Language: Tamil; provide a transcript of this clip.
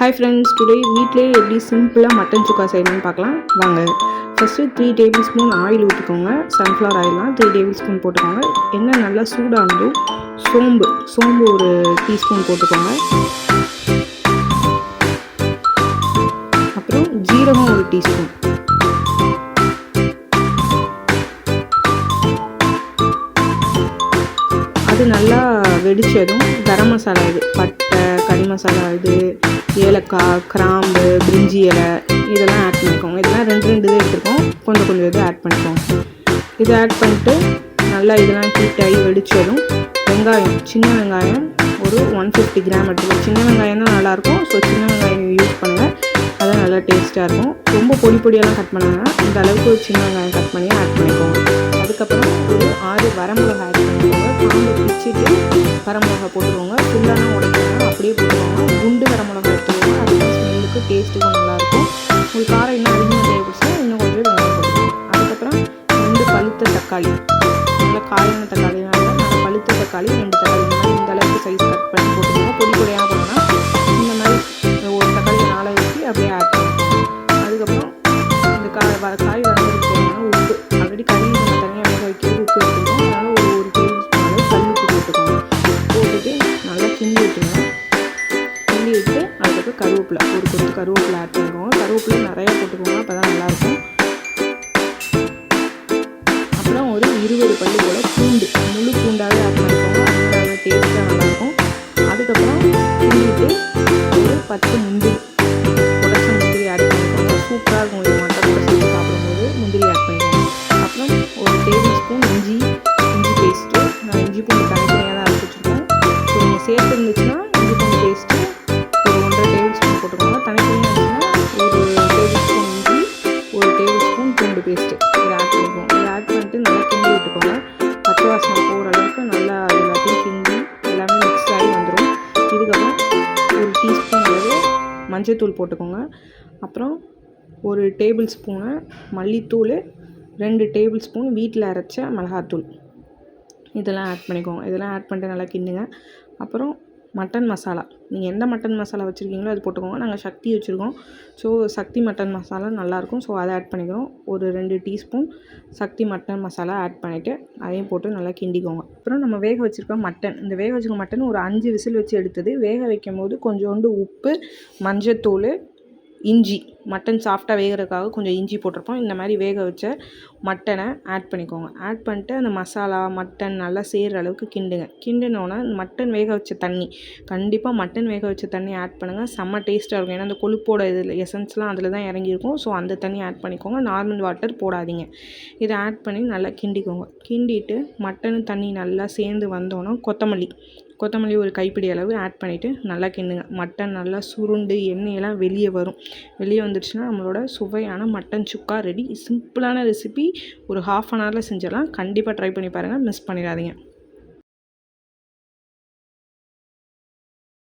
ஹாய் ஃப்ரெண்ட்ஸ், டுடே வீட்டிலே எப்படி சிம்பிளாக மட்டன் சுக்கா செய்யணும்னு பார்க்கலாம் வாங்க. ஃபஸ்ட்டு 3 டேபிள் ஸ்பூன் ஆயில் ஊற்றிக்கோங்க. சன்ஃப்ளவர் ஆயிலாம் 3 டேபிள் ஸ்பூன் போட்டுக்கோங்க. எண்ணெய் நல்லா சூடானதும் சோம்பு ஒரு டீஸ்பூன் போட்டுக்கோங்க. அப்புறம் ஜீரகம் ஒரு டீஸ்பூன். அது நல்லா வெடித்ததும் கரம் மசாலா, இது பட்டை, கறி மசாலா, இது ஏலக்காய், கிராம்பு, பிரிஞ்சி இலை இதெல்லாம் ஆட் பண்ணிக்கோங்க. இதெல்லாம் ரெண்டு இது எடுத்துருக்கோம். கொஞ்சம் இது ஆட் பண்ணிக்கோங்க. இதை ஆட் பண்ணிட்டு நல்லா இதெல்லாம் ஹீட் ஆகி வெடித்ததும் வெங்காயம், சின்ன வெங்காயம் ஒரு 150 கிராம் எடுத்துக்கோங்க. சின்ன வெங்காயம் தான் நல்லாயிருக்கும். ஸோ சின்ன வெங்காயம் யூஸ் பண்ணுங்கள், அதான் நல்லா டேஸ்ட்டாக இருக்கும். ரொம்ப பொடியெல்லாம் கட் பண்ணாங்கன்னா இந்த அளவுக்கு ஒரு சின்ன வெங்காயம் கட் பண்ணி ஆட் பண்ணிக்கோங்க. அதுக்கப்புறம் ஒரு 6 வரமிளகாய் ஆட் பண்ணிக்கோங்க. காம்பு பிச்சுட்டு வரமிளகா போட்டுக்கோங்க. ஃபுல்லான உடைக்கணும், அப்படியே போட்டுக்கோங்க. குண்டு வரமிளகாய் எடுத்துக்கோங்க, அதுதான் ஸ்மெல்லுக்கு டேஸ்ட்டுக்கும் நல்லாயிருக்கும். உங்களுக்கு காரம் இன்னும் அதிகமாக தேவைப்படுச்சுன்னா இன்னும் கொஞ்சம் வெங்காயம் போட்டுக்கோங்க. அதுக்கப்புறம் 2 பழுத்த தக்காளி, நல்லா காயான தக்காளி, நல்லா பழுத்த தக்காளி 2 தக்காளி இந்த அளவுக்கு சைஸ் கட் பண்ணி போட்டுக்கோங்க. பொடியாக போனோம்னா இந்த மாதிரி ஒரு தக்காளி 4 ஊற்றி அப்படியே ஆட் பண்ணிக்கோங்க. அதுக்கப்புறம் இந்த காய் வதங்கிறதுக்கு தேவையான உப்பு, ஆல்ரெடி கறி நம்ம தனியாக வேக வைக்கிறது உப்பு எடுத்துக்கோங்க. அதனால் ஒரு டேபிள் ஸ்பூன் அளவு கல் உப்பு போட்டுக்கோங்க. போட்டுட்டு நல்லா கிண்டி விட்டுருங்க. கிண்டி விட்டு அதுக்கப்புறம் கருவேப்பிலை, ஒரு கொத்து கருவேப்பிலை ஆட் பண்ணிக்கோங்க. கருவேப்பிலை நிறையா போட்டுக்கோங்க, அப்போ தான் நல்லாயிருக்கும். அப்புறம் ஒரு 20 பல்லு போல் பூண்டு, முழு பூண்டாகவே ஆட் பண்ணிக்கோங்க, அது நல்லா டேஸ்ட்டாக நல்லாயிருக்கும். அதுக்கப்புறம் கிண்டிட்டு ஒரு 10 முந்திரி, உடச்ச முந்திரி ஆட் பண்ணிக்கோங்க. சூப்பராக இருக்கும் இது மட்டன் கூட சேர்த்து சாப்பிடும்போது. முந்திரி ஆட் பண்ணிக்கோங்க. அப்புறம் ஒரு டேபிள் ஸ்பூன் இஞ்சி பேஸ்ட்டு, நான் இஞ்சி பூண்டு தனித்தனியாக தான் அரைச்சி வச்சுருக்கோம். ஸோ நீங்கள் சேர்த்து இருந்துச்சுன்னா இஞ்சி பூண்டு பேஸ்ட்டு ஒரு 1.5 டேபிள் ஸ்பூன் போட்டுக்கோங்க. தனித்தனியாக இருந்துச்சுன்னா ஒரு டேபிள் ஸ்பூன் இஞ்சி, ஒரு டேபிள் ஸ்பூன் பூண்டு பேஸ்ட்டு இதை ஆட் பண்ணிக்கோங்க. இதை ஆட் பண்ணிட்டு நல்லா கிண்டி விட்டுக்கோங்க. பச்சை வாசனை போகிற அளவுக்கு நல்லா எல்லாத்தையும் கிண்டி எல்லாமே மிக்ஸ் ஆகி வந்துடும். இதுக்கப்புறம் ஒரு டீஸ்பூன் அளவு மஞ்சள்தூள் போட்டுக்கோங்க. அப்புறம் ஒரு டேபிள் ஸ்பூனு மல்லித்தூள், 2 டேபிள் ஸ்பூன் வீட்டில் அரைச்ச மிளகாத்தூள் இதெல்லாம் ஆட் பண்ணிக்கோங்க. இதெல்லாம் ஆட் பண்ணிட்டு நல்லா கிண்டுங்க. அப்புறம் மட்டன் மசாலா, நீங்கள் எந்த மட்டன் மசாலா வச்சுருக்கீங்களோ அது போட்டுக்கோங்க. நாங்கள் சக்தி வச்சுருக்கோம், ஸோ சக்தி மட்டன் மசாலா நல்லாயிருக்கும். ஸோ அதை ஆட் பண்ணிக்கிறோம். ஒரு 2 டீஸ்பூன் சக்தி மட்டன் மசாலா ஆட் பண்ணிவிட்டு அதையும் போட்டு நல்லா கிண்டிக்கோங்க. அப்புறம் நம்ம வேக வச்சுருக்க மட்டன், இந்த வேக வச்சுருக்க மட்டன் ஒரு 5 விசில் வச்சு எடுத்தது. வேக வைக்கும் போது கொஞ்சோண்டு உப்பு, மஞ்சத்தூள், இஞ்சி, மட்டன் சாஃப்டாக வேகிறதுக்காக கொஞ்சம் இஞ்சி போட்டிருப்போம். இந்த மாதிரி வேக வச்ச மட்டனை ஆட் பண்ணிக்கோங்க. ஆட் பண்ணிட்டு அந்த மசாலா மட்டன் நல்லா சேர்கிற அளவுக்கு கிண்டுங்க. கிண்டினோன்னா மட்டன் வேக வச்ச தண்ணி, கண்டிப்பாக மட்டன் வேக வச்ச தண்ணி ஆட் பண்ணுங்கள். செம்ம டேஸ்ட்டாக இருக்கும். ஏன்னா அந்த கொழுப்போட இதில் எசன்ஸ்லாம் அதில் தான் இறங்கியிருக்கும். ஸோ அந்த தண்ணி ஆட் பண்ணிக்கோங்க. நார்மல் வாட்டர் போடாதீங்க. இதை ஆட் பண்ணி நல்லா கிண்டிக்கோங்க. கிண்டிட்டு மட்டன் தண்ணி நல்லா சேர்ந்து வந்தோன்னா கொத்தமல்லி ஒரு கைப்பிடி அளவு ஆட் பண்ணிவிட்டு நல்லா கிண்டுங்க. மட்டன் நல்லா சுருண்டு எண்ணெயெல்லாம் வெளியே வரும். வெளியே வந்துடுச்சுன்னா நம்மளோட சுவையான மட்டன் சுக்கா ரெடி. சிம்பிளான ரெசிபி, ஒரு 1/2 அன் ஹவரில் செஞ்சிடலாம். கண்டிப்பாக ட்ரை பண்ணி பாருங்கள், மிஸ் பண்ணிடாதீங்க.